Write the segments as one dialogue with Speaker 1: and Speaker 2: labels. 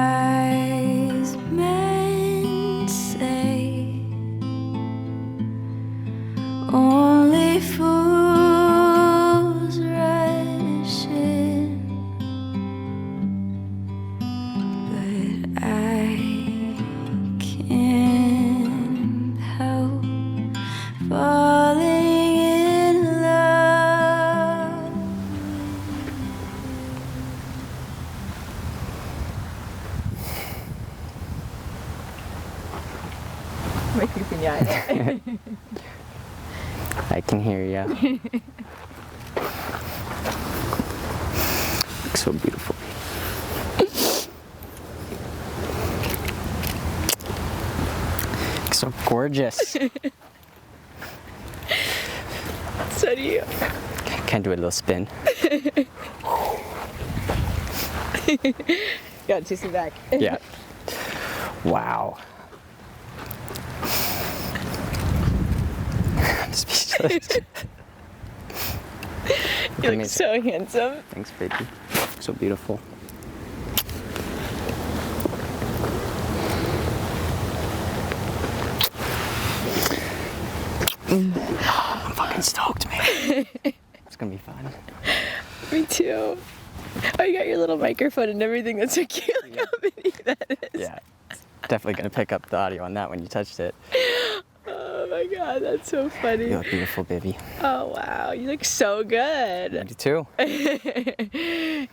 Speaker 1: wise men say only fools rush in, but I can't help falling in love.
Speaker 2: May pipinyara.
Speaker 3: I can hear you. Looks so beautiful. Looks so gorgeous.
Speaker 2: So do you.
Speaker 3: Can I do a little spin?
Speaker 2: Got to see back.
Speaker 3: Yeah. Wow. I'm speechless.
Speaker 2: You look so handsome.
Speaker 3: Thanks, baby. So beautiful. I'm fucking stoked, man. It's gonna be fun.
Speaker 2: Me too. Oh, you got your little microphone and everything. That's so cute. Look how mini that is.
Speaker 3: Yeah. Definitely gonna pick up the audio on that when you touched it.
Speaker 2: Oh my god, that's so funny.
Speaker 3: You look beautiful, baby.
Speaker 2: Oh wow, you look so good.
Speaker 3: You do too.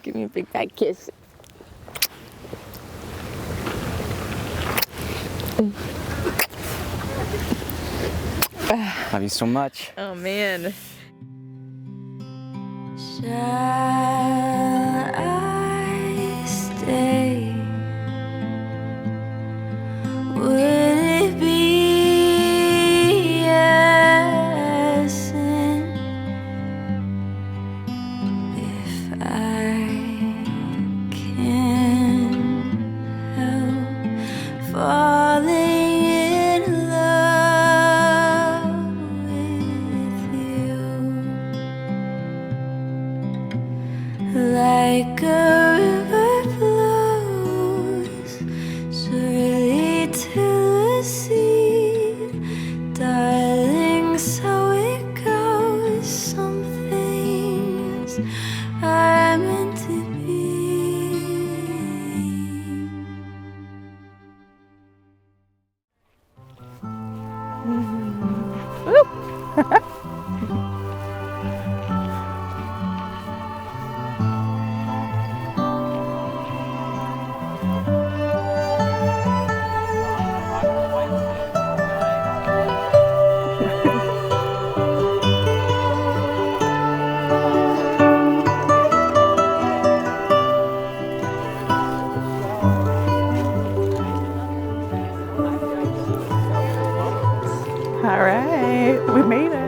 Speaker 2: Give me a big fat kiss.
Speaker 3: Love you so much.
Speaker 2: Oh man.
Speaker 1: Shall I stay? Would it be a sin if I can't help falling in love with you? Like a river flows surely to the sea, darling, so it goes. Some things are meant to be.
Speaker 2: All right, we made it.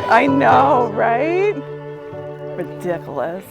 Speaker 2: I know, right? Ridiculous.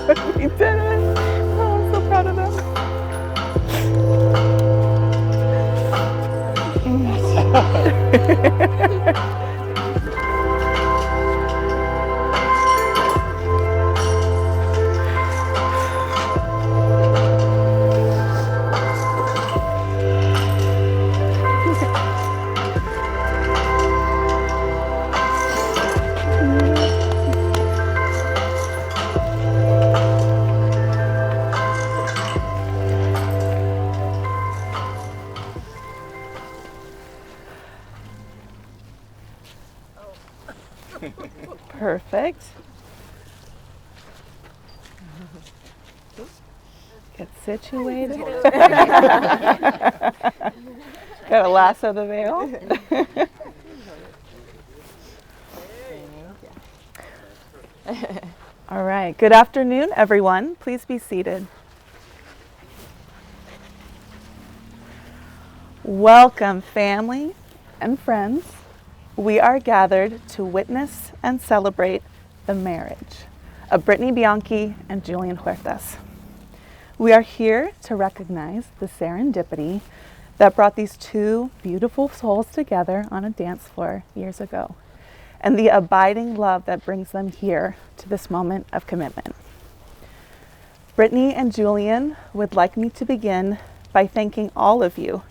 Speaker 2: We did it. Oh, I'm so proud of them. Perfect. Get situated. Gotta lasso the veil. All right. Good afternoon, everyone. Please be seated. Welcome, family and friends. We are gathered to witness and celebrate the marriage of Brittany Bianchi and Julian Huertas. We are here to recognize the serendipity that brought these two beautiful souls together on a dance floor years ago, and the abiding love that brings them here to this moment of commitment. Brittany and Julian would like me to begin by thanking all of you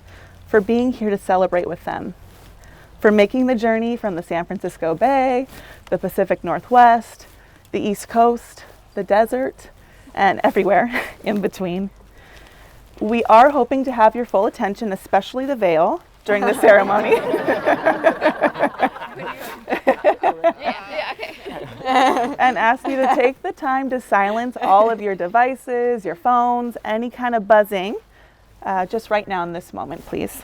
Speaker 2: for being here to celebrate with them, for making the journey from the San Francisco Bay, the Pacific Northwest, the East Coast, the desert, and everywhere in between. We are hoping to have your full attention, especially the veil, during the ceremony. And ask you to take the time to silence all of your devices, your phones, any kind of buzzing, just right now in this moment, please.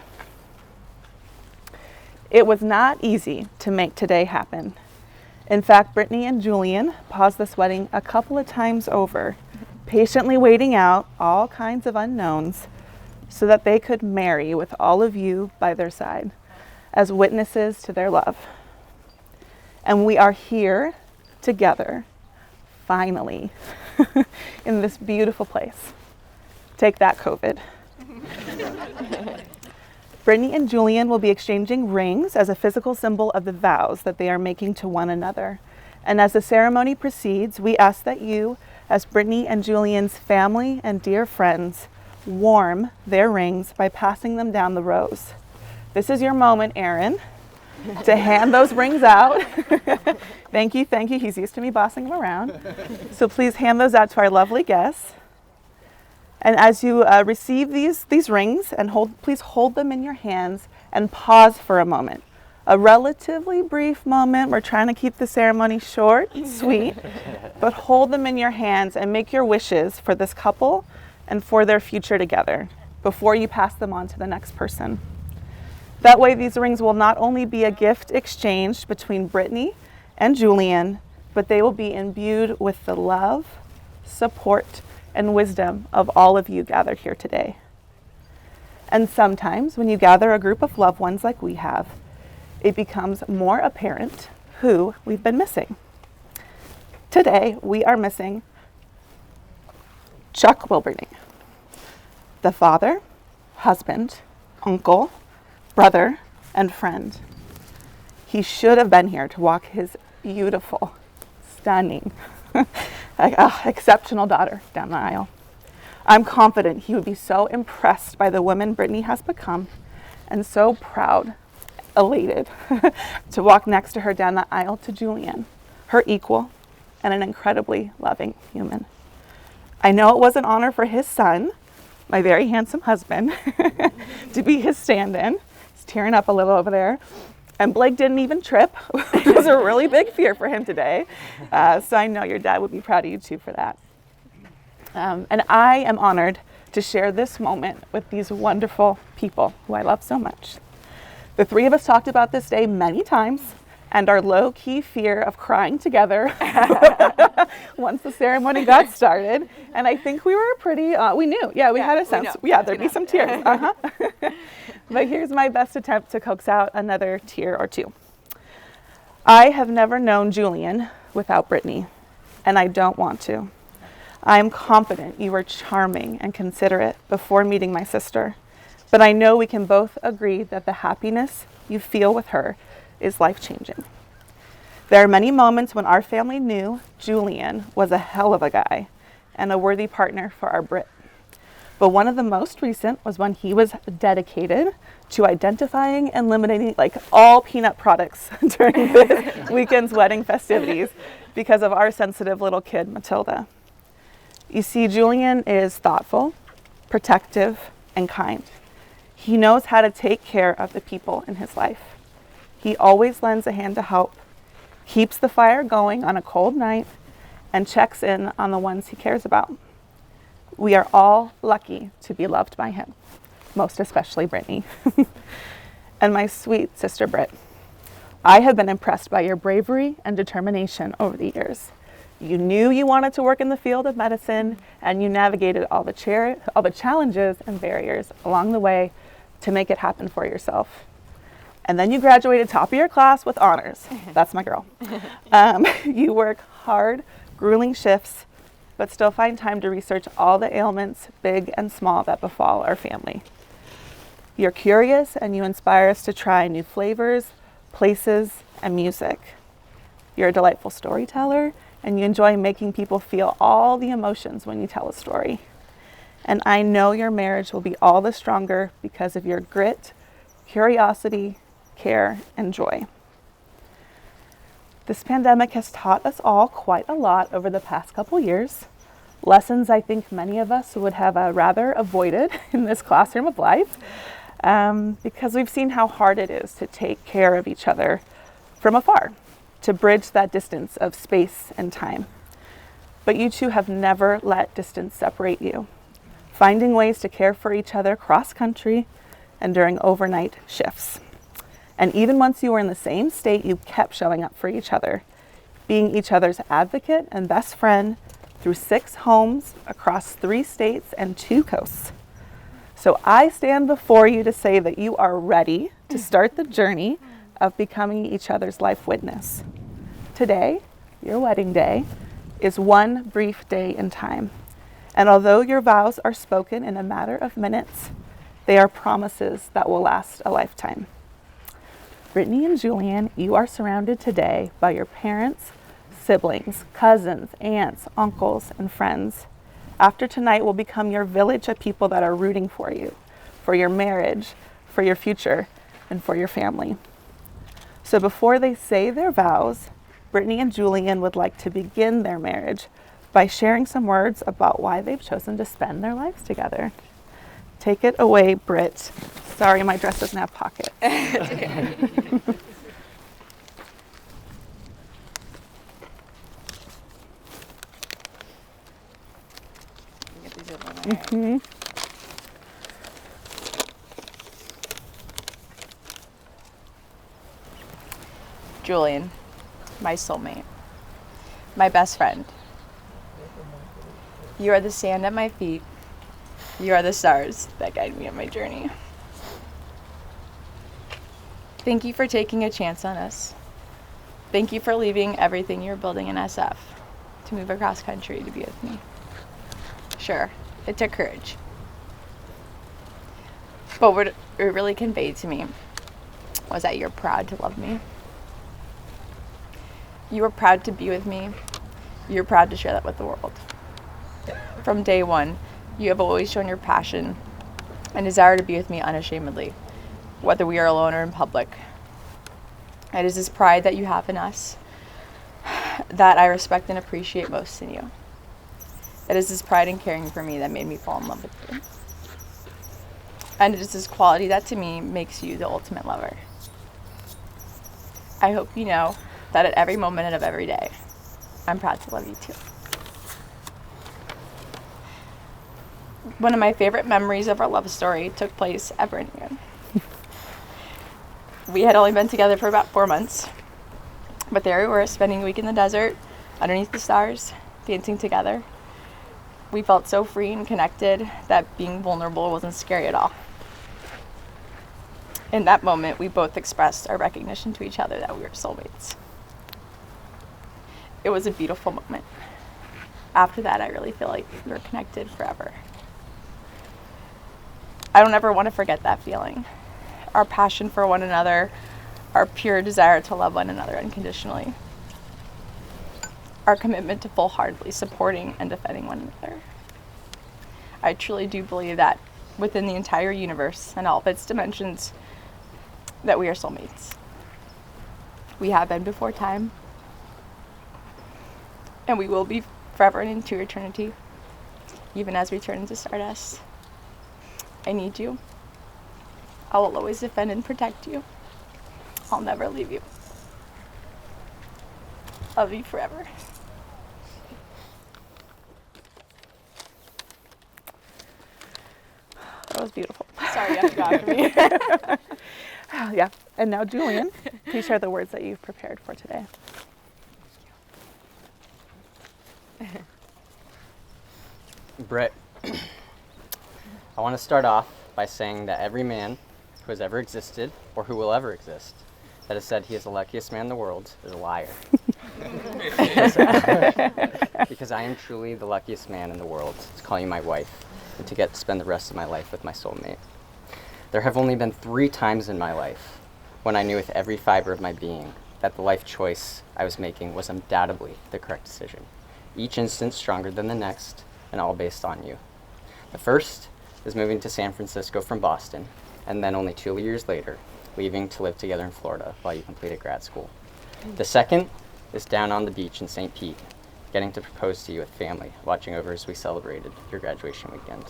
Speaker 2: It was not easy to make today happen. In fact, Brittany and Julian paused this wedding a couple of times over, patiently waiting out all kinds of unknowns so that they could marry with all of you by their side as witnesses to their love. And we are here together, finally, in this beautiful place. Take that, COVID. Brittany and Julian will be exchanging rings as a physical symbol of the vows that they are making to one another. And as the ceremony proceeds, we ask that you, as Brittany and Julian's family and dear friends, warm their rings by passing them down the rows. This is your moment, Aaron, to hand those rings out. Thank you. He's used to me bossing them around. So please hand those out to our lovely guests. And as you receive these rings, and please hold them in your hands and pause for a moment. A relatively brief moment. We're trying to keep the ceremony short, sweet, but hold them in your hands and make your wishes for this couple and for their future together before you pass them on to the next person. That way, these rings will not only be a gift exchanged between Brittany and Julian, but they will be imbued with the love, support, and wisdom of all of you gathered here today. And sometimes when you gather a group of loved ones like we have, it becomes more apparent who we've been missing. Today, we are missing Chuck Wilberding, the father, husband, uncle, brother, and friend. He should have been here to walk his beautiful, stunning, exceptional daughter down the aisle. I'm confident he would be so impressed by the woman Brittany has become and so proud, elated to walk next to her down the aisle to Julian, her equal and an incredibly loving human. I know it was an honor for his son, my very handsome husband, to be his stand-in. He's tearing up a little over there. And Blake didn't even trip, which was a really big fear for him today. So I know your dad would be proud of you too for that. And I am honored to share this moment with these wonderful people who I love so much. The three of us talked about this day many times and our low-key fear of crying together once the ceremony got started. And I think we were pretty, we knew, we had a sense. There'd be some tears. But here's my best attempt to coax out another tear or two. I have never known Julian without Brittany, and I don't want to. I am confident you were charming and considerate before meeting my sister, but I know we can both agree that the happiness you feel with her is life-changing. There are many moments when our family knew Julian was a hell of a guy and a worthy partner for our Brit. But one of the most recent was when he was dedicated to identifying and eliminating all peanut products during this weekend's wedding festivities because of our sensitive little kid, Matilda. You see, Julian is thoughtful, protective, and kind. He knows how to take care of the people in his life. He always lends a hand to help, keeps the fire going on a cold night, and checks in on the ones he cares about. We are all lucky to be loved by him, most especially Brittany. And my sweet sister Britt, I have been impressed by your bravery and determination over the years. You knew you wanted to work in the field of medicine, and you navigated all the challenges and barriers along the way to make it happen for yourself. And then you graduated top of your class with honors. That's my girl. You work hard, grueling shifts, but still find time to research all the ailments, big and small, that befall our family. You're curious and you inspire us to try new flavors, places, and music. You're a delightful storyteller and you enjoy making people feel all the emotions when you tell a story. And I know your marriage will be all the stronger because of your grit, curiosity, care, and joy. This pandemic has taught us all quite a lot over the past couple years. Lessons I think many of us would have rather avoided in this classroom of life, because we've seen how hard it is to take care of each other from afar, to bridge that distance of space and time. But you two have never let distance separate you, finding ways to care for each other cross-country and during overnight shifts. And even once you were in the same state, you kept showing up for each other, being each other's advocate and best friend through 6 homes across 3 states and 2 coasts. So I stand before you to say that you are ready to start the journey of becoming each other's life witness. Today, your wedding day, is one brief day in time. And although your vows are spoken in a matter of minutes, they are promises that will last a lifetime. Brittany and Julian, you are surrounded today by your parents, siblings, cousins, aunts, uncles, and friends. After tonight will become your village of people that are rooting for you, for your marriage, for your future, and for your family. So before they say their vows, Brittany and Julian would like to begin their marriage by sharing some words about why they've chosen to spend their lives together. Take it away, Britt. Sorry, my dress doesn't have pockets. Mm-hmm.
Speaker 4: Julian, my soulmate, my best friend. You are the sand at my feet. You are the stars that guide me on my journey. Thank you for taking a chance on us. Thank you for leaving everything you're building in SF to move across country to be with me. Sure, it took courage. But what it really conveyed to me was that you're proud to love me. You are proud to be with me. You're proud to share that with the world. From day one, you have always shown your passion and desire to be with me unashamedly, whether we are alone or in public. It is this pride that you have in us that I respect and appreciate most in you. It is this pride in caring for me that made me fall in love with you. And it is this quality that to me makes you the ultimate lover. I hope you know that at every moment of every day, I'm proud to love you too. One of my favorite memories of our love story took place at Brittany. We had only been together for about 4 months, but there we were spending a week in the desert, underneath the stars, dancing together. We felt so free and connected that being vulnerable wasn't scary at all. In that moment, we both expressed our recognition to each other that we were soulmates. It was a beautiful moment. After that, I really feel like we're connected forever. I don't ever want to forget that feeling. Our passion for one another, our pure desire to love one another unconditionally. Our commitment to full-heartedly supporting and defending one another. I truly do believe that within the entire universe and all of its dimensions, that we are soulmates. We have been before time, and we will be forever and into eternity, even as we turn into stardust. I need you. I will always defend and protect you. I'll never leave you. Love you forever.
Speaker 2: That was beautiful.
Speaker 4: Sorry, you have to go after me.
Speaker 2: Yeah. And now, Julian, please share the words that you've prepared for today.
Speaker 3: Britt, I want to start off by saying that every man who has ever existed, or who will ever exist, that has said he is the luckiest man in the world is a liar. Because I am truly the luckiest man in the world to call you my wife and to get to spend the rest of my life with my soulmate. There have only been 3 times in my life when I knew with every fiber of my being that the life choice I was making was undoubtedly the correct decision. Each instance stronger than the next, and all based on you. The first is moving to San Francisco from Boston, and then only 2 years later, leaving to live together in Florida while you completed grad school. The second is down on the beach in St. Pete, getting to propose to you with family, watching over as we celebrated your graduation weekend.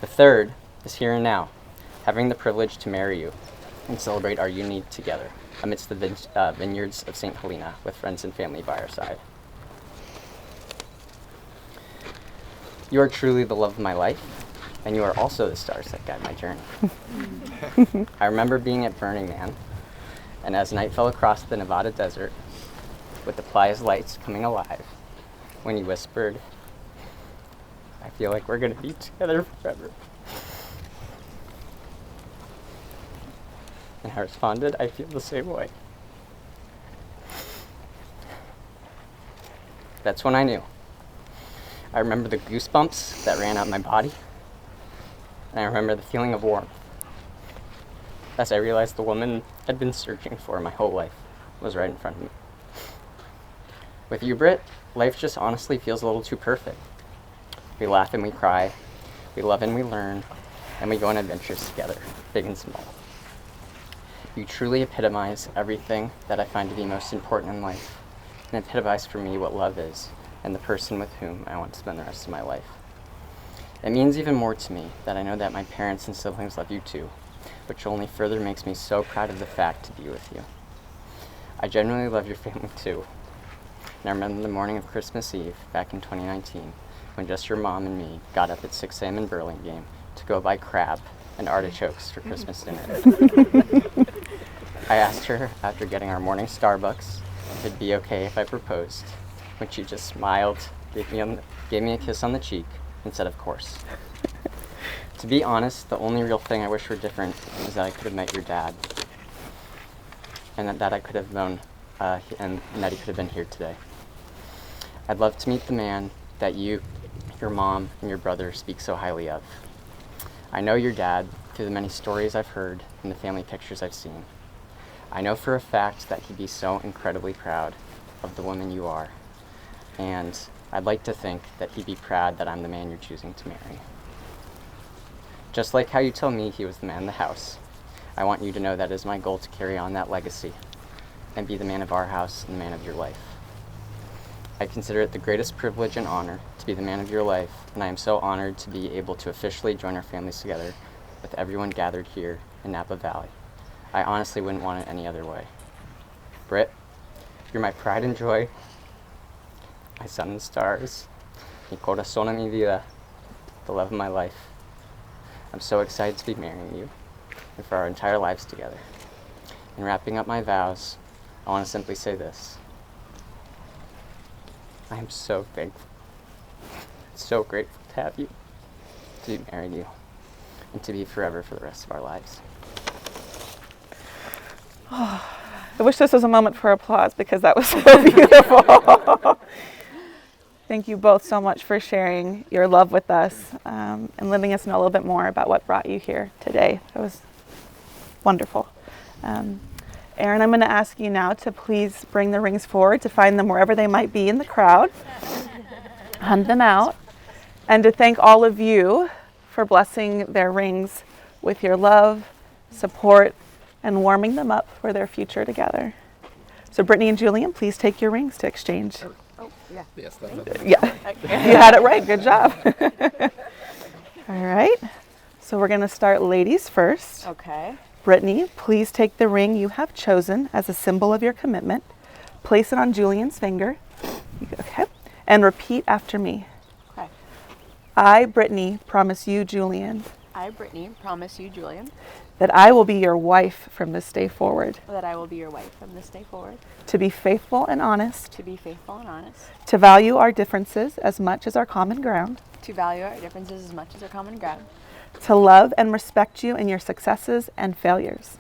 Speaker 3: The third is here and now, having the privilege to marry you and celebrate our union together amidst the vineyards of St. Helena with friends and family by our side. You are truly the love of my life, and you are also the stars that guide my journey. I remember being at Burning Man, and as night fell across the Nevada desert, with the plaza's lights coming alive, when you whispered, "I feel like we're going to be together forever." And I responded, "I feel the same way." That's when I knew. I remember the goosebumps that ran up my body, and I remember the feeling of warmth as I realized the woman I'd been searching for my whole life was right in front of me. With you, Britt, life just honestly feels a little too perfect. We laugh and we cry, we love and we learn, and we go on adventures together, big and small. You truly epitomize everything that I find to be most important in life, and epitomize for me what love is, and the person with whom I want to spend the rest of my life. It means even more to me that I know that my parents and siblings love you too, which only further makes me so proud of the fact to be with you. I genuinely love your family too. And I remember the morning of Christmas Eve back in 2019, when just your mom and me got up at 6 a.m. in Burlingame to go buy crab and artichokes for Christmas dinner. I asked her after getting our morning Starbucks if it'd be okay if I proposed, when she just smiled, gave me a kiss on the cheek, and said, "Of course." To be honest, the only real thing I wish were different is that I could have met your dad, and that I could have known, and that he could have been here today. I'd love to meet the man that you, your mom, and your brother speak so highly of. I know your dad through the many stories I've heard and the family pictures I've seen. I know for a fact that he'd be so incredibly proud of the woman you are, and I'd like to think that he'd be proud that I'm the man you're choosing to marry. Just like how you tell me he was the man in the house, I want you to know that it is my goal to carry on that legacy and be the man of our house and the man of your life. I consider it the greatest privilege and honor to be the man of your life, and I am so honored to be able to officially join our families together with everyone gathered here in Napa Valley. I honestly wouldn't want it any other way. Britt, you're my pride and joy, my sun and stars, mi corazón en mi vida, the love of my life. I'm so excited to be marrying you and for our entire lives together. In wrapping up my vows, I want to simply say this. I am so thankful, so grateful to have you, to be married to you, and to be forever for the rest of our lives.
Speaker 2: I wish this was a moment for applause because that was so beautiful. Thank you both so much for sharing your love with us and letting us know a little bit more about what brought you here today. That was wonderful. Aaron, I'm going to ask you now to please bring the rings forward to find them wherever they might be in the crowd. Hand them out. And to thank all of you for blessing their rings with your love, support, and warming them up for their future together. So Brittany and Julian, please take your rings to exchange.
Speaker 5: Yes, that's
Speaker 2: Yeah, you had it right. Good job. All right. So we're going to start ladies first.
Speaker 4: Okay.
Speaker 2: Brittany, please take the ring you have chosen as a symbol of your commitment. Place it on Julian's finger. Okay. And repeat after me.
Speaker 4: Okay.
Speaker 2: I, Brittany, promise you, Julian,
Speaker 4: I, Brittany, promise you, Julian,
Speaker 2: that I will be your wife from this day forward,
Speaker 4: that I will be your wife from this day forward,
Speaker 2: to be faithful and honest,
Speaker 4: to be faithful and honest,
Speaker 2: to value our differences as much as our common ground,
Speaker 4: to value our differences as much as our common ground,
Speaker 2: to love and respect you in your successes and failures,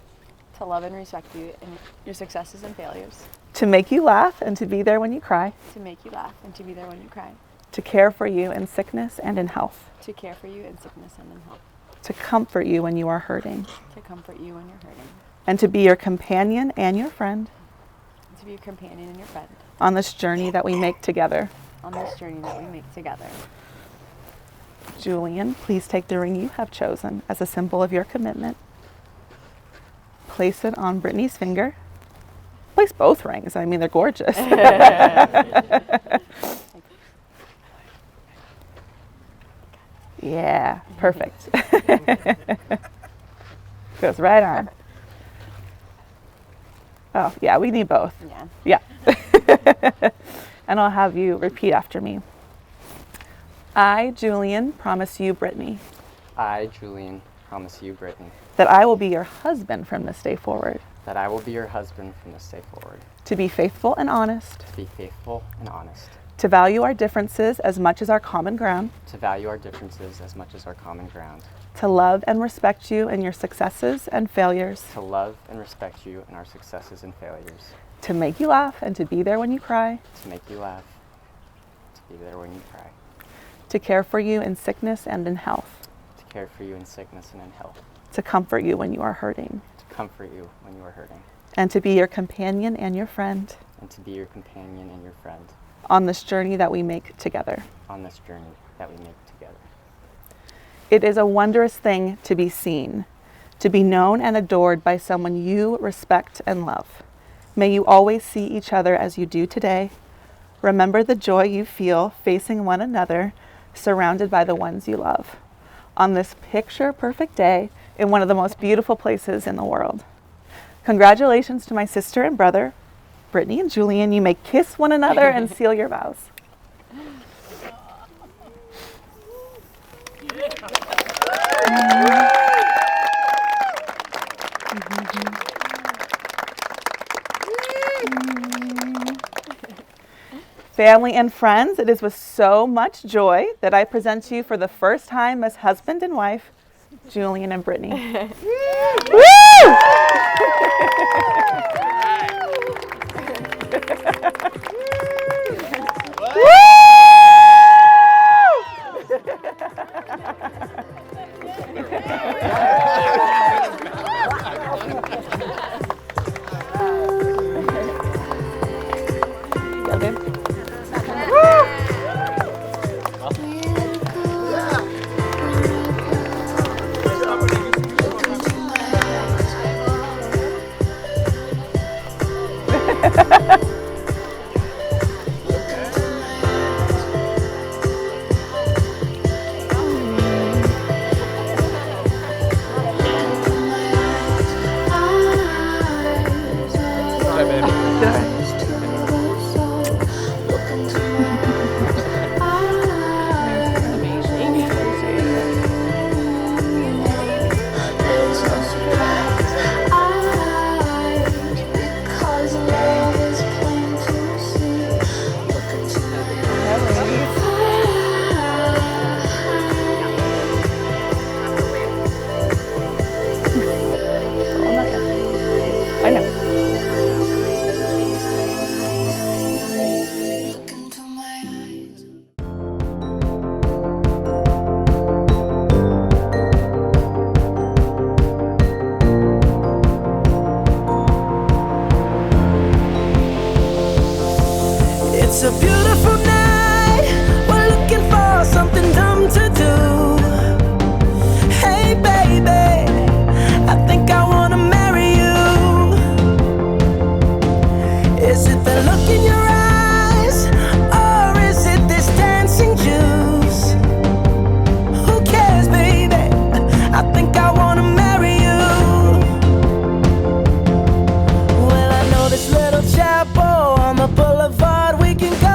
Speaker 4: to love and respect you in your successes and failures,
Speaker 2: to make you laugh and to be there when you cry,
Speaker 4: to make you laugh and to be there when you cry,
Speaker 2: to care for you in sickness and in health,
Speaker 4: to care for you in sickness and in health,
Speaker 2: to comfort you when you are hurting,
Speaker 4: to comfort you when you're hurting,
Speaker 2: and to be your companion and your friend
Speaker 4: and to be your companion and your friend
Speaker 2: on this journey that we make together.
Speaker 4: on this journey that we make together.
Speaker 2: Julian, please take the ring you have chosen as a symbol of your commitment. Place it on Brittany's finger. Place both rings. I mean, they're gorgeous. Yeah, perfect. Goes right on. Oh, yeah, we need both.
Speaker 4: Yeah.
Speaker 2: Yeah. And I'll have you repeat after me. I, Julian, promise you, Brittany,
Speaker 3: I, Julian, promise you, Brittany,
Speaker 2: that I will be your husband from this day forward,
Speaker 3: that I will be your husband from this day forward,
Speaker 2: to be faithful and honest,
Speaker 3: to be faithful and honest,
Speaker 2: to value our differences as much as our common ground,
Speaker 3: to value our differences as much as our common ground,
Speaker 2: to love and respect you in your successes and failures,
Speaker 3: to love and respect you in our successes and failures,
Speaker 2: to make you laugh and to be there when you cry,
Speaker 3: to make you laugh, to be there when you cry,
Speaker 2: to care for you in sickness and in health,
Speaker 3: to care for you in sickness and in health,
Speaker 2: to comfort you when you are hurting,
Speaker 3: to comfort you when you are hurting,
Speaker 2: and to be your companion and your friend
Speaker 3: and to be your companion and your friend
Speaker 2: on this journey that we make together.
Speaker 3: on this journey that we make together.
Speaker 2: It is a wondrous thing to be seen, to be known and adored by someone you respect and love. May you always see each other as you do today. Remember the joy you feel facing one another, surrounded by the ones you love, on this picture-perfect day in one of the most beautiful places in the world. Congratulations to my sister and brother, Brittany and Julian. You may kiss one another and seal your vows. Family and friends, it is with so much joy that I present to you for the first time as husband and wife, Julian and Brittany. Woo!
Speaker 1: Because love is It's a beautiful night. We're looking for something dumb to do. Hey baby, I think I wanna marry you. Is it the look in your eyes, or is it this dancing juice? Who cares, baby? I think I wanna marry you. Well, I know this little chapel on the boulevard we can go.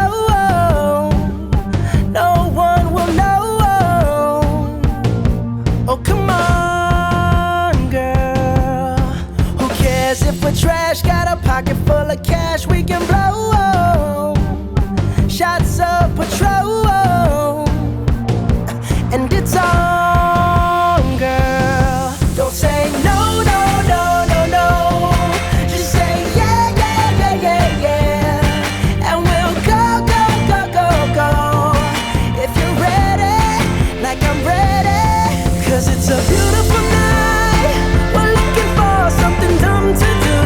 Speaker 1: No one will know. Oh, come on, girl. Who cares if we're trash? Got a pocket full of cash we can blow. Shots of Patrol, and it's on, girl. Don't say no, no, no, no, no. Just say yeah, yeah, yeah, yeah, yeah. And we'll go, go, go, go, go. If you're ready, like I'm ready. 'Cause it's a beautiful night. We're looking for something dumb to do.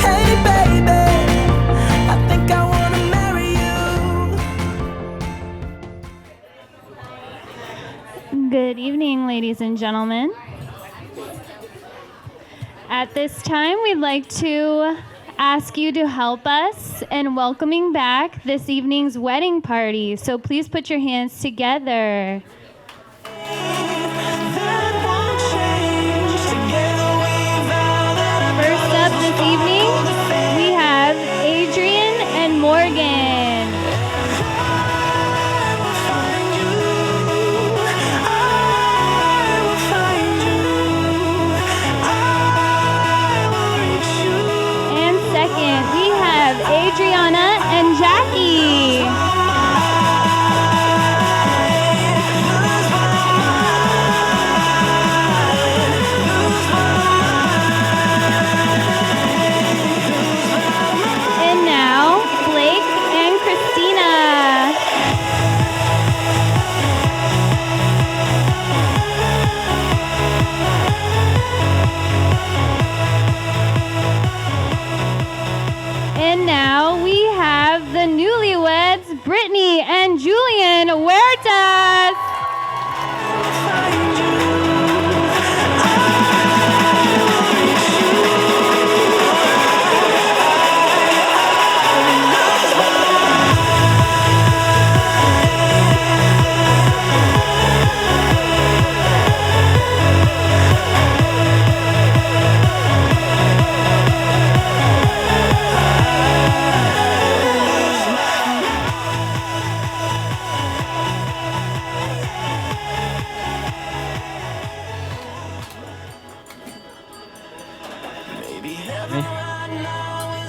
Speaker 1: Hey baby, I think I wanna marry you.
Speaker 6: Good evening, ladies and gentlemen. At this time, we'd like to ask you to help us in welcoming back this evening's wedding party. So please put your hands together. First up this evening, we have Adrian and Morgan. And second, we have Adriana and Jackie. And now, Blake and Christina. And now we have the newlyweds, Brittany and Julian Huertas.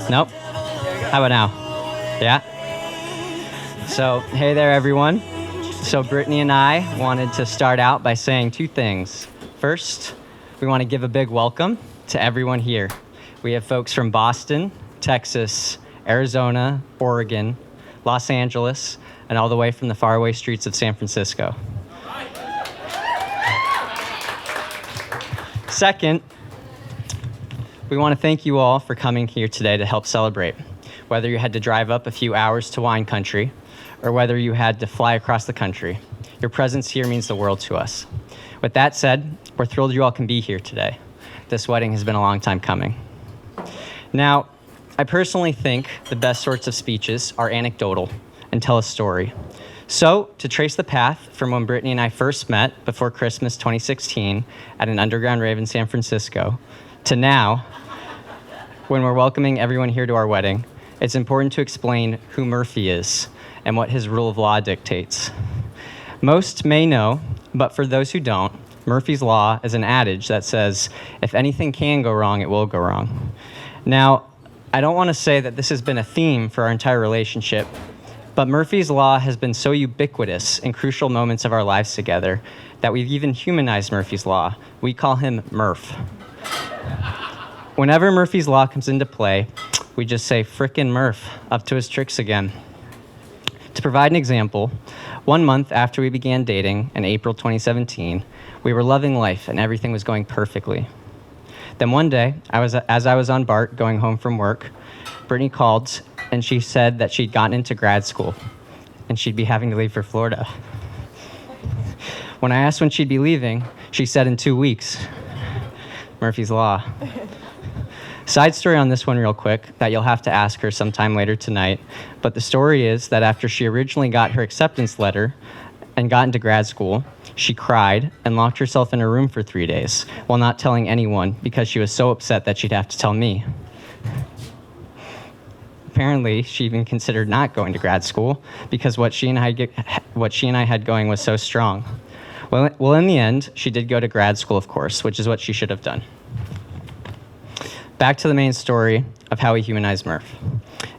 Speaker 3: Nope. How about now? Yeah? So, hey there, everyone. So, Brittany and I wanted to start out by saying two things. First, we want to give a big welcome to everyone here. We have folks from Boston, Texas, Arizona, Oregon, Los Angeles, and all the way from the faraway streets of San Francisco. Second, we want to thank you all for coming here today to help celebrate. Whether you had to drive up a few hours to wine country, or whether you had to fly across the country, your presence here means the world to us. With that said, we're thrilled you all can be here today. This wedding has been a long time coming. Now, I personally think the best sorts of speeches are anecdotal and tell a story. So, to trace the path from when Brittany and I first met before Christmas 2016 at an underground rave in San Francisco, to now, when we're welcoming everyone here to our wedding, it's important to explain who Murphy is and what his rule of law dictates. Most may know, but for those who don't, Murphy's Law is an adage that says, if anything can go wrong, it will go wrong. Now, I don't want to say that this has been a theme for our entire relationship, but Murphy's Law has been so ubiquitous in crucial moments of our lives together that we've even humanized Murphy's Law. We call him Murph. Whenever Murphy's Law comes into play, we just say, frickin' Murph, up to his tricks again. To provide an example, 1 month after we began dating in April 2017, we were loving life and everything was going perfectly. Then one day, as I was on BART going home from work, Brittany called and she said that she'd gotten into grad school and she'd be having to leave for Florida. When I asked when she'd be leaving, she said in 2 weeks. Murphy's Law. Side story on this one real quick that you'll have to ask her sometime later tonight, but the story is that after she originally got her acceptance letter and got into grad school, she cried and locked herself in her room for 3 days while not telling anyone because she was so upset that she'd have to tell me. Apparently, she even considered not going to grad school because what she and I had going was so strong. Well, in the end, she did go to grad school, of course, which is what she should have done. Back to the main story of how we humanize Murph.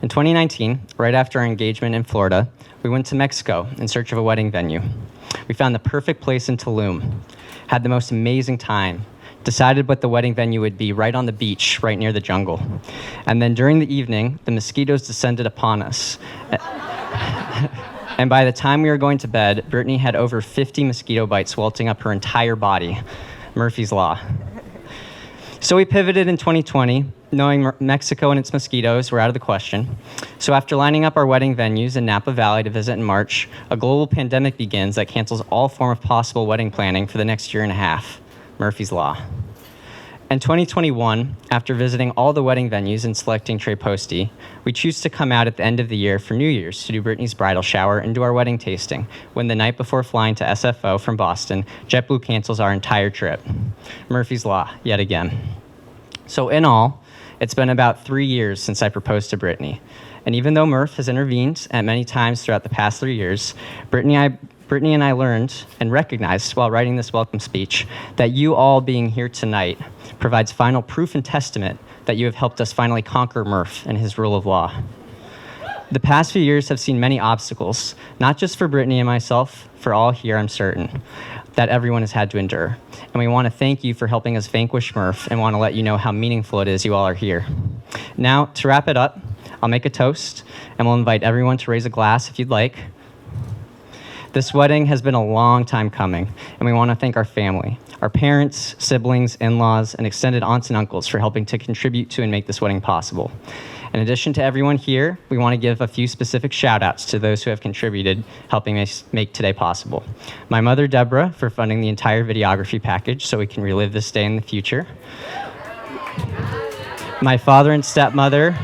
Speaker 3: In 2019, right after our engagement in Florida, we went to Mexico in search of a wedding venue. We found the perfect place in Tulum, had the most amazing time, decided what the wedding venue would be right on the beach, right near the jungle. And then during the evening, the mosquitoes descended upon us. And by the time we were going to bed, Brittany had over 50 mosquito bites welting up her entire body. Murphy's Law. So we pivoted in 2020, knowing Mexico and its mosquitoes were out of the question. So after lining up our wedding venues in Napa Valley to visit in March, a global pandemic begins that cancels all form of possible wedding planning for the next year and a half. Murphy's Law. In 2021, after visiting all the wedding venues and selecting Trey Posty, we choose to come out at the end of the year for New Year's to do Brittany's bridal shower and do our wedding tasting, when the night before flying to SFO from Boston, JetBlue cancels our entire trip. Murphy's Law, yet again. So in all, it's been about 3 years since I proposed to Brittany. And even though Murph has intervened at many times throughout the past 3 years, Brittany and I learned and recognized while writing this welcome speech that you all being here tonight provides final proof and testament that you have helped us finally conquer Murph and his rule of law. The past few years have seen many obstacles, not just for Brittany and myself, for all here, I'm certain, that everyone has had to endure. And we want to thank you for helping us vanquish Murph and want to let you know how meaningful it is you all are here. Now, to wrap it up, I'll make a toast, and we'll invite everyone to raise a glass if you'd like. This wedding has been a long time coming, and we want to thank our family, our parents, siblings, in-laws, and extended aunts and uncles for helping to contribute to and make this wedding possible. In addition to everyone here, we want to give a few specific shout-outs to those who have contributed, helping make today possible. My mother, Deborah, for funding the entire videography package so we can relive this day in the future. My father and stepmother,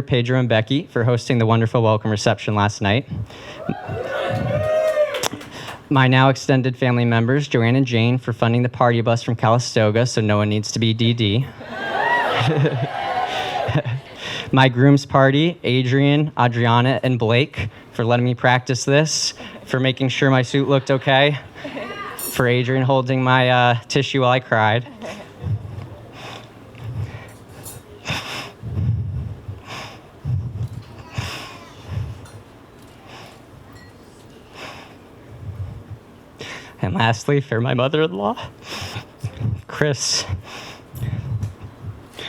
Speaker 3: Pedro and Becky, for hosting the wonderful welcome reception last night. My now extended family members, Joanne and Jane, for funding the party bus from Calistoga so no one needs to be DD. My groom's party, Adrian, Adriana, and Blake, for letting me practice this, for making sure my suit looked okay, for Adrian holding my tissue while I cried. And lastly, for my mother-in-law, Chris,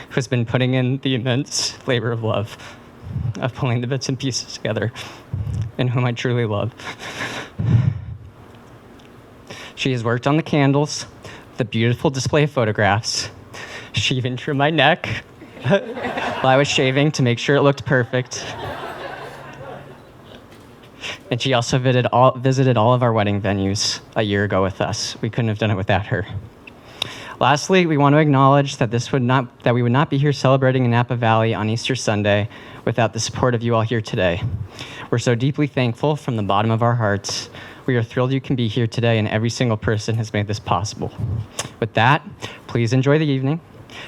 Speaker 3: who's been putting in the immense labor of love, of pulling the bits and pieces together, and whom I truly love. She has worked on the candles, the beautiful display of photographs. She even trimmed my neck while I was shaving to make sure it looked perfect. And she also visited all of our wedding venues a year ago with us. We couldn't have done it without her. Lastly, we want to acknowledge that we would not be here celebrating in Napa Valley on Easter Sunday without the support of you all here today. We're so deeply thankful from the bottom of our hearts. We are thrilled you can be here today, and every single person has made this possible. With that, please enjoy the evening.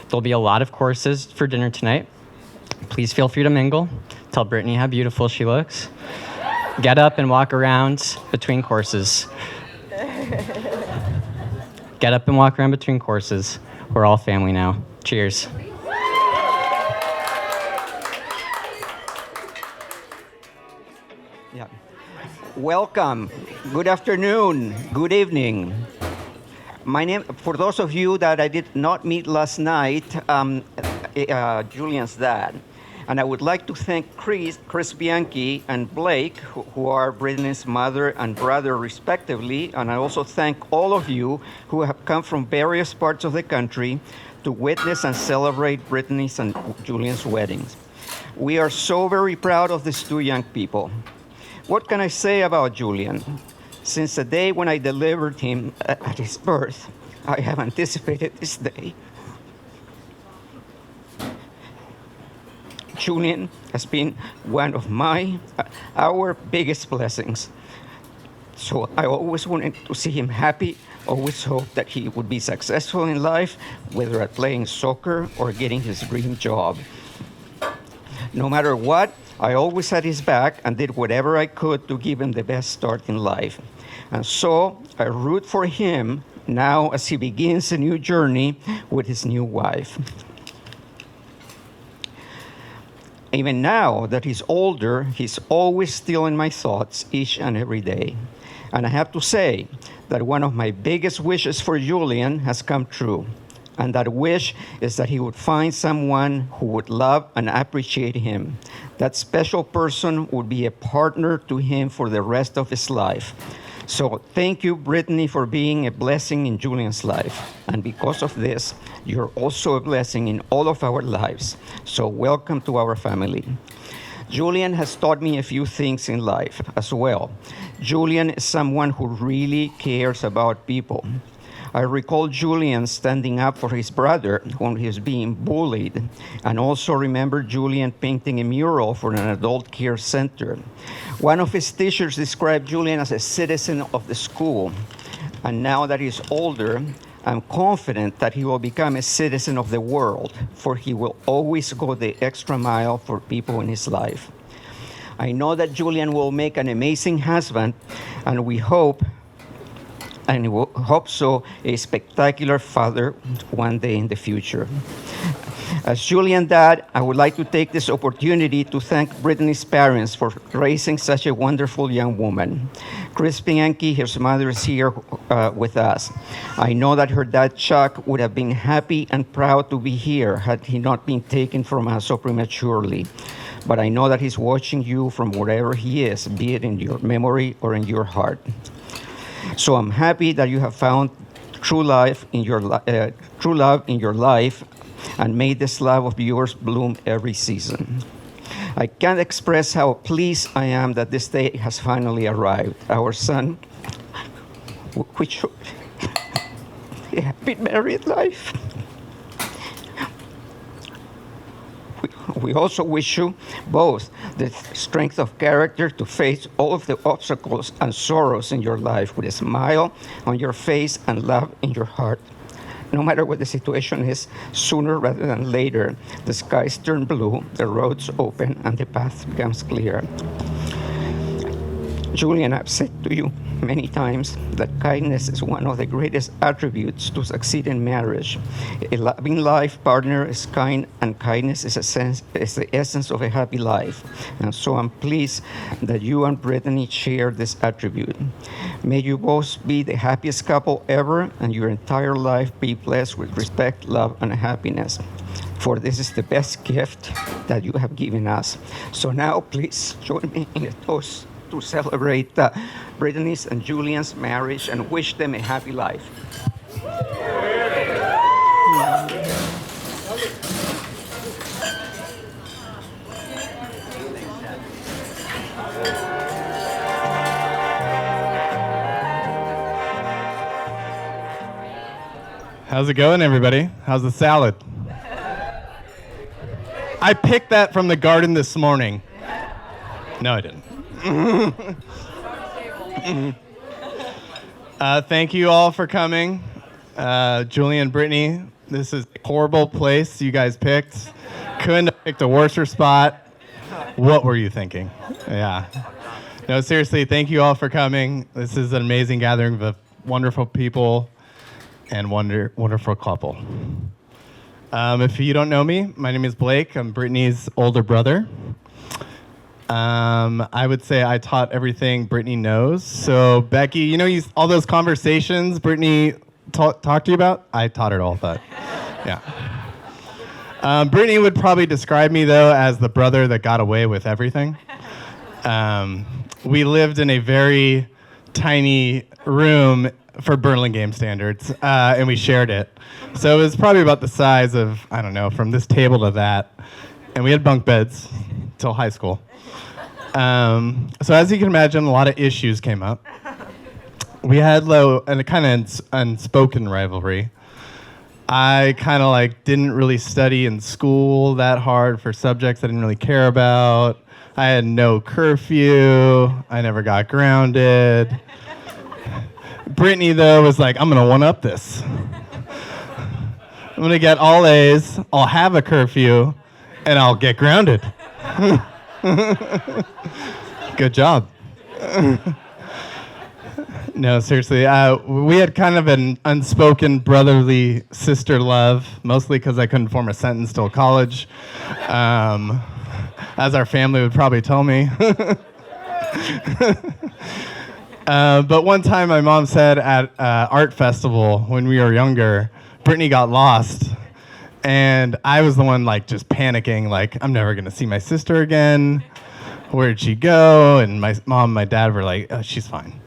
Speaker 3: There'll be a lot of courses for dinner tonight. Please feel free to mingle. Tell Brittany how beautiful she looks. Get up and walk around between courses. Get up and walk around between courses. We're all family now. Cheers.
Speaker 7: Yeah. Welcome. Good afternoon. Good evening. My name, for those of you that I did not meet last night, Julian's dad. And I would like to thank Chris Bianchi and Blake, who are Brittany's mother and brother respectively. And I also thank all of you who have come from various parts of the country to witness and celebrate Brittany's and Julian's weddings. We are so very proud of these two young people. What can I say about Julian? Since the day when I delivered him at his birth, I have anticipated this day. Julian has been one of our biggest blessings. So I always wanted to see him happy, always hoped that he would be successful in life, whether at playing soccer or getting his dream job. No matter what, I always had his back and did whatever I could to give him the best start in life. And so I root for him now as he begins a new journey with his new wife. Even now that he's older, he's always still in my thoughts each and every day. And I have to say that one of my biggest wishes for Julian has come true. And that wish is that he would find someone who would love and appreciate him. That special person would be a partner to him for the rest of his life. So thank you, Brittany, for being a blessing in Julian's life. And because of this, you're also a blessing in all of our lives. So welcome to our family. Julian has taught me a few things in life as well. Julian is someone who really cares about people. I recall Julian standing up for his brother when he was being bullied, and also remember Julian painting a mural for an adult care center. One of his teachers described Julian as a citizen of the school, and now that he's older, I'm confident that he will become a citizen of the world, for he will always go the extra mile for people in his life. I know that Julian will make an amazing husband, and we hope so, a spectacular father one day in the future. As Julian's dad, I would like to take this opportunity to thank Brittany's parents for raising such a wonderful young woman. Chris Bianchi, his mother, is here with us. I know that her dad, Chuck, would have been happy and proud to be here had he not been taken from us so prematurely. But I know that he's watching you from wherever he is, be it in your memory or in your heart. So I'm happy that you have found true love in your life and made this love of yours bloom every season. I can't express how pleased I am that this day has finally arrived. Our son, which a happy married life. We also wish you both the strength of character to face all of the obstacles and sorrows in your life with a smile on your face and love in your heart. No matter what the situation is, sooner rather than later, the skies turn blue, the roads open, and the path becomes clear. Julian, I've said to you many times that kindness is one of the greatest attributes to succeed in marriage. A loving life partner is kind, and kindness is the essence of a happy life. And so I'm pleased that you and Brittany share this attribute. May you both be the happiest couple ever, and your entire life be blessed with respect, love, and happiness. For this is the best gift that you have given us. So now, please join me in a toast to celebrate Brittany's and Julian's marriage and wish them a happy life.
Speaker 5: How's it going, everybody? How's the salad? I picked that from the garden this morning. No, I didn't. Thank you all for coming. Julian and Brittany, this is a horrible place you guys picked. Couldn't have picked a worser spot. What were you thinking? Yeah. No, seriously, thank you all for coming. This is an amazing gathering of wonderful people and wonderful couple. If you don't know me, my name is Blake. I'm Brittany's older brother. I would say I taught everything Brittany knows. So Becky, you know, all those conversations Brittany talked to you about, I taught her all that. Yeah. Brittany would probably describe me, though, as the brother that got away with everything. We lived in a very tiny room for Burlingame standards, and we shared it. So it was probably about the size of, I don't know, from this table to that. And we had bunk beds till high school. So as you can imagine, a lot of issues came up. We had low and a kind of unspoken rivalry. I kind of like didn't really study in school that hard for subjects I didn't really care about. I had no curfew. I never got grounded. Brittany, though, was like, I'm going to one-up this. I'm going to get all A's, I'll have a curfew, and I'll get grounded. Good job. No, seriously, we had kind of an unspoken brotherly sister love, mostly because I couldn't form a sentence till college, as our family would probably tell me. But one time my mom said at art festival when we were younger, Brittany got lost. And I was the one like just panicking, like, I'm never going to see my sister again. Where'd she go? And my mom and my dad were like, oh, she's fine.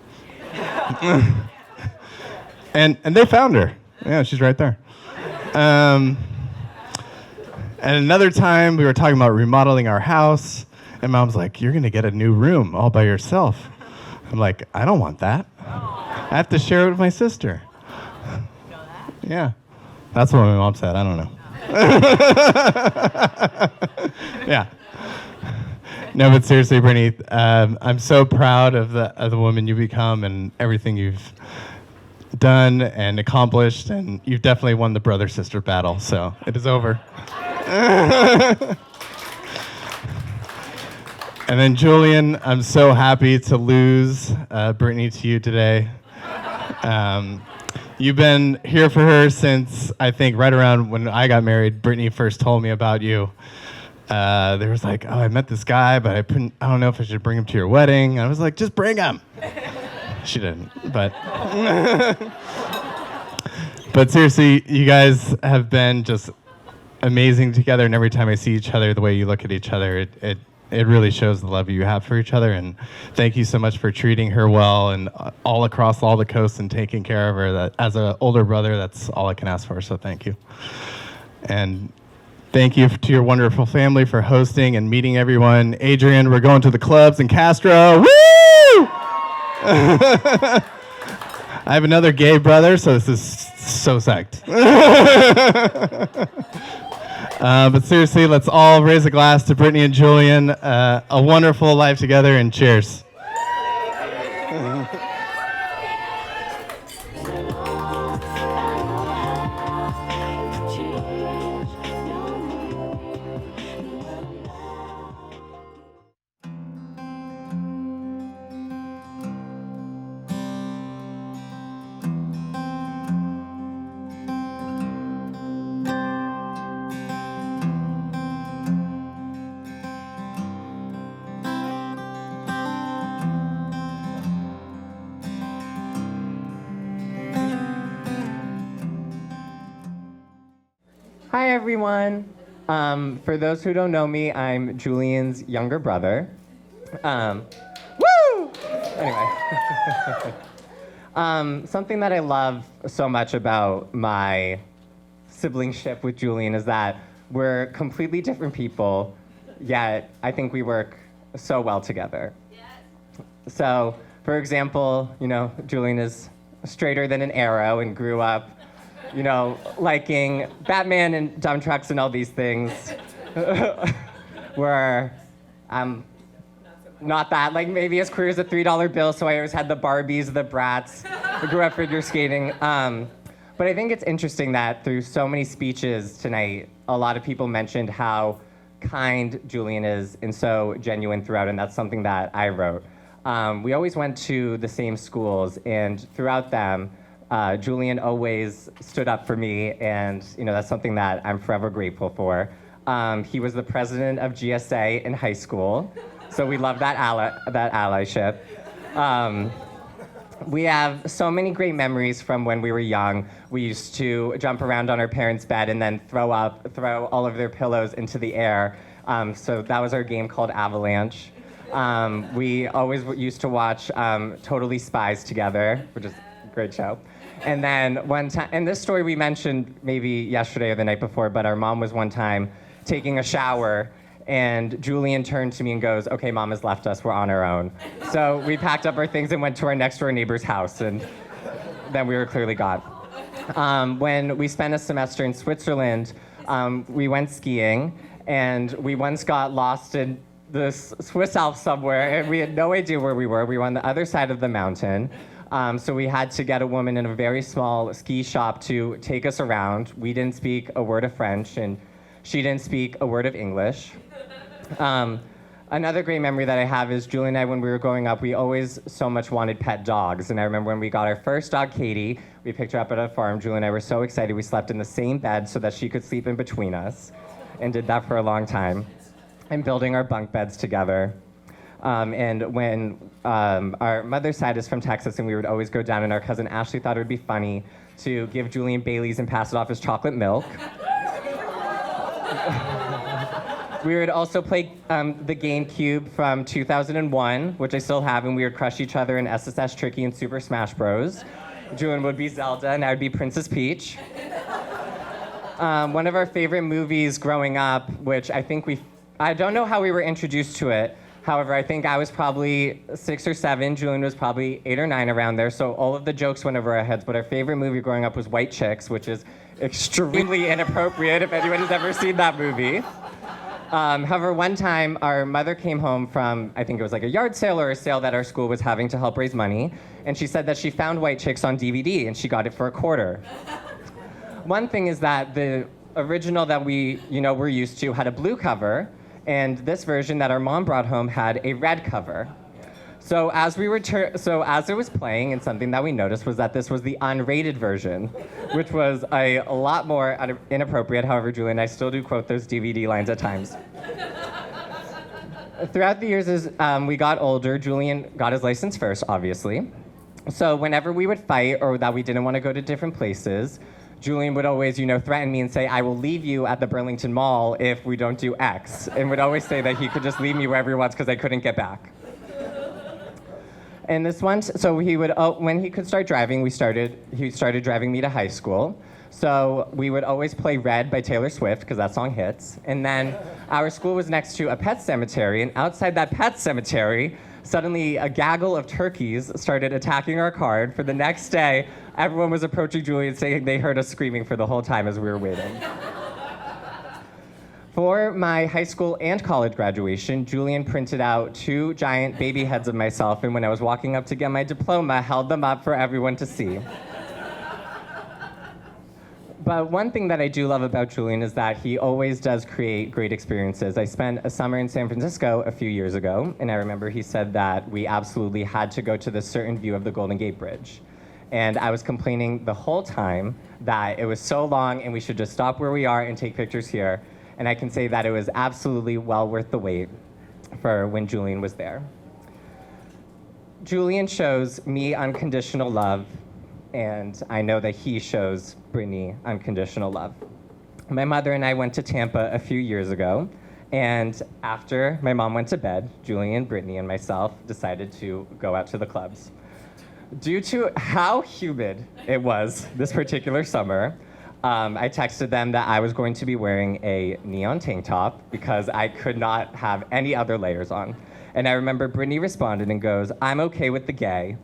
Speaker 5: and they found her. Yeah, she's right there. And another time we were talking about remodeling our house. And mom's like, you're going to get a new room all by yourself. I'm like, I don't want that. I have to share it with my sister. Yeah. That's what my mom said. I don't know. Yeah. No, but seriously, Brittany, I'm so proud of the woman you become and everything you've done and accomplished, and you've definitely won the brother-sister battle, so it is over. And then Julian, I'm so happy to lose Brittany to you today. You've been here for her since, I think, right around when I got married. Brittany first told me about you. There was like, oh, I met this guy, but I don't know if I should bring him to your wedding. I was like, just bring him. She didn't, but but seriously, you guys have been just amazing together, and every time I see each other, the way you look at each other, it really shows the love you have for each other. And thank you so much for treating her well and all across all the coast and taking care of her. That as an older brother, that's all I can ask for. So thank you. And thank you to your wonderful family for hosting and meeting everyone. Adrian, we're going to the clubs in Castro. Woo! I have another gay brother, so this is so psyched. But seriously, let's all raise a glass to Brittany and Julian. A wonderful life together, and cheers.
Speaker 8: Hi, everyone. For those who don't know me, I'm Julian's younger brother. Woo! Anyway. Something that I love so much about my siblingship with Julian is that we're completely different people, yet I think we work so well together. Yes. So, for example, Julian is straighter than an arrow and grew up liking Batman and dump trucks and all these things. Where I'm not that. Like, maybe his career is a $3 bill, so I always had the Barbies, the Bratz. I grew up figure skating. But I think it's interesting that through so many speeches tonight, a lot of people mentioned how kind Julian is and so genuine throughout, and that's something that I wrote. We always went to the same schools, and throughout them, Julian always stood up for me, and that's something that I'm forever grateful for. He was the president of GSA in high school, so we love that allyship. We have so many great memories from when we were young. We used to jump around on our parents' bed and then throw all of their pillows into the air. So that was our game called Avalanche. We always used to watch Totally Spies together, which is a great show. And then one time, and this story we mentioned maybe yesterday or the night before, but our mom was one time taking a shower, and Julian turned to me and goes, "Okay, Mom has left us, we're on our own." So we packed up our things and went to our next door neighbor's house, and then we were clearly gone. When we spent a semester in Switzerland, we went skiing, and we once got lost in the Swiss Alps somewhere, and we had no idea where we were. We were on the other side of the mountain. So we had to get a woman in a very small ski shop to take us around. We didn't speak a word of French, and she didn't speak a word of English. Another great memory that I have is Julian and I, when we were growing up, we always so much wanted pet dogs. And I remember when we got our first dog, Katie, we picked her up at a farm. Julian and I were so excited. We slept in the same bed so that she could sleep in between us, and did that for a long time, and building our bunk beds together. And when our mother's side is from Texas, and we would always go down, and our cousin Ashley thought it would be funny to give Julian Bailey's and pass it off as chocolate milk. We would also play the GameCube from 2001, which I still have, and we would crush each other in SSS Tricky and Super Smash Bros. Julian would be Zelda, and I would be Princess Peach. One of our favorite movies growing up, which I don't know how we were introduced to it. However, I think I was probably 6 or 7. Julian was probably 8 or 9, around there. So all of the jokes went over our heads. But our favorite movie growing up was White Chicks, which is extremely inappropriate if anyone has ever seen that movie. However, one time our mother came home from, I think it was like a yard sale or a sale that our school was having to help raise money. And she said that she found White Chicks on DVD, and she got it for $0.25. One thing is that the original that we were used to had a blue cover, and this version that our mom brought home had a red cover. So as it was playing, and something that we noticed was that this was the unrated version, which was a lot more inappropriate. However, Julian and I still do quote those DVD lines at times. Throughout the years, as we got older, Julian got his license first, obviously. So whenever we would fight or that we didn't want to go to different places, Julian would always, threaten me and say, "I will leave you at the Burlington Mall if we don't do X," and would always say that he could just leave me wherever he wants because I couldn't get back. And this one, so he would, when he could start driving, he started driving me to high school. So we would always play Red by Taylor Swift, because that song hits. And then our school was next to a pet cemetery, and outside that pet cemetery, suddenly a gaggle of turkeys started attacking our car. And for the next day, everyone was approaching Julian saying they heard us screaming for the whole time as we were waiting. For my high school and college graduation, Julian printed out 2 giant baby heads of myself, and when I was walking up to get my diploma, held them up for everyone to see. But one thing that I do love about Julian is that he always does create great experiences. I spent a summer in San Francisco a few years ago, and I remember he said that we absolutely had to go to this certain view of the Golden Gate Bridge. And I was complaining the whole time that it was so long and we should just stop where we are and take pictures here. And I can say that it was absolutely well worth the wait for when Julian was there. Julian shows me unconditional love, and I know that he shows Brittany unconditional love. My mother and I went to Tampa a few years ago, and after my mom went to bed, Julian, Brittany, and myself decided to go out to the clubs. Due to how humid it was this particular summer, I texted them that I was going to be wearing a neon tank top because I could not have any other layers on. And I remember Brittany responded and goes, "I'm okay with the gay."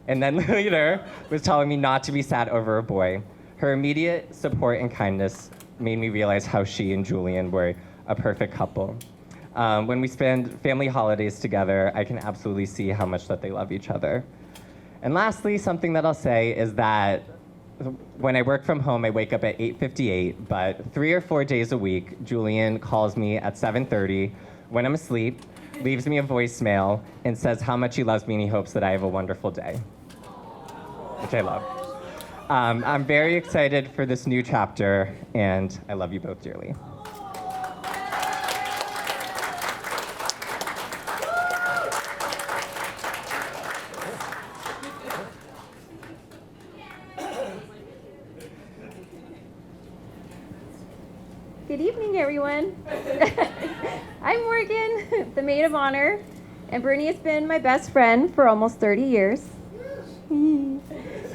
Speaker 8: And then later was telling me not to be sad over a boy. Her immediate support and kindness made me realize how she and Julian were a perfect couple. When we spend family holidays together, I can absolutely see how much that they love each other. And lastly, something that I'll say is that when I work from home, I wake up at 8:58, but 3 or 4 days a week, Julian calls me at 7:30 when I'm asleep, leaves me a voicemail, and says how much he loves me and he hopes that I have a wonderful day, which I love. I'm very excited for this new chapter, and I love you both dearly.
Speaker 9: Good evening, everyone. I'm Morgan, the maid of honor, and Brittany has been my best friend for almost 30 years.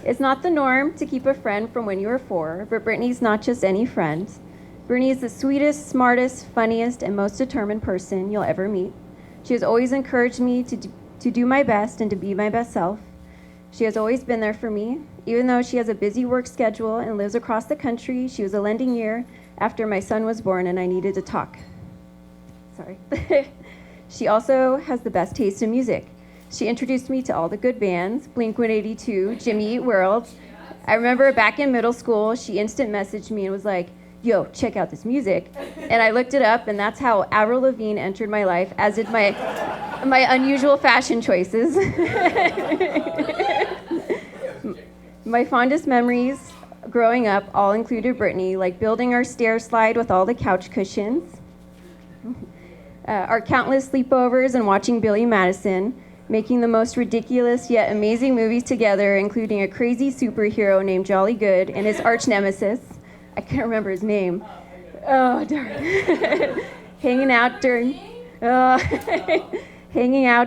Speaker 9: It's not the norm to keep a friend from when you were 4, but Brittany's not just any friend. Brittany is the sweetest, smartest, funniest, and most determined person you'll ever meet. She has always encouraged me to do my best and to be my best self. She has always been there for me. Even though she has a busy work schedule and lives across the country, she was a lending year after my son was born and I needed to talk. Sorry. She also has the best taste in music. She introduced me to all the good bands, Blink-182, Jimmy Eat World. I remember back in middle school, she instant messaged me and was like, yo, check out this music. And I looked it up, and that's how Avril Lavigne entered my life, as did my unusual fashion choices. My fondest memories growing up all included Brittany, like building our stair slide with all the couch cushions, our countless sleepovers and watching Billy Madison, making the most ridiculous yet amazing movies together, including a crazy superhero named Jolly Good and his arch nemesis. I can't remember his name. Oh, darn. Hanging out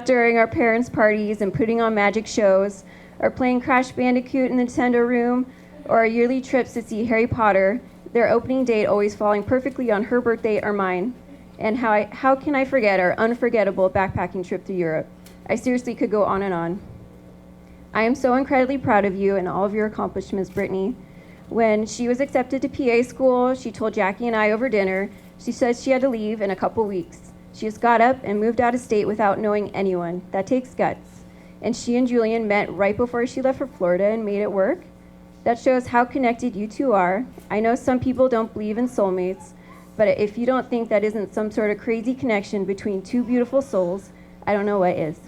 Speaker 9: during our parents' parties and putting on magic shows, or playing Crash Bandicoot in the Nintendo room, or our yearly trips to see Harry Potter, their opening date always falling perfectly on her birthday or mine. And how can I forget our unforgettable backpacking trip to Europe? I seriously could go on and on. I am so incredibly proud of you and all of your accomplishments, Brittany. When she was accepted to PA school, she told Jackie and I over dinner, she said she had to leave in a couple weeks. She just got up and moved out of state without knowing anyone. That takes guts. And she and Julian met right before she left for Florida and made it work. That shows how connected you two are. I know some people don't believe in soulmates, but if you don't think that isn't some sort of crazy connection between two beautiful souls, I don't know what is.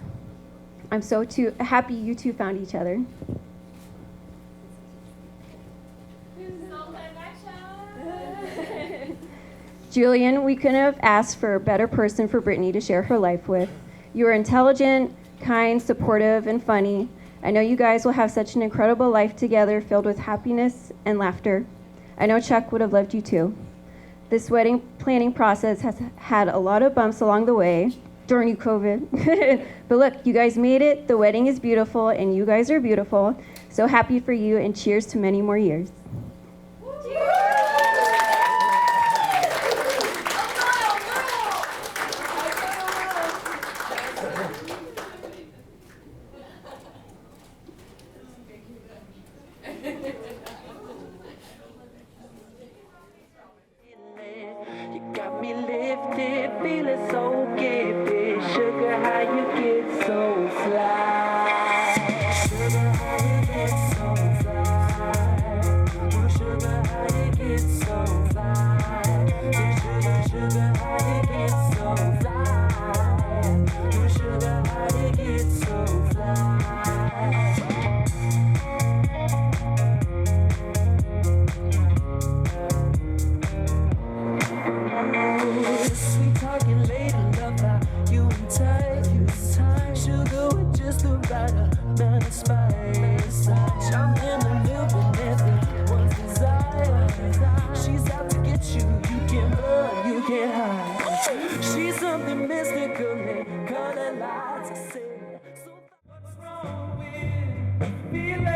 Speaker 9: I'm so happy you two found each other. Julian, we couldn't have asked for a better person for Brittany to share her life with. You are intelligent, kind, supportive, and funny. I know you guys will have such an incredible life together filled with happiness and laughter. I know Chuck would have loved you too. This wedding planning process has had a lot of bumps along the way during COVID. But look, you guys made it. The wedding is beautiful, and you guys are beautiful. So happy for you, and cheers to many more years.
Speaker 1: She's something mystical, color lights. I say, so what's wrong with feeling?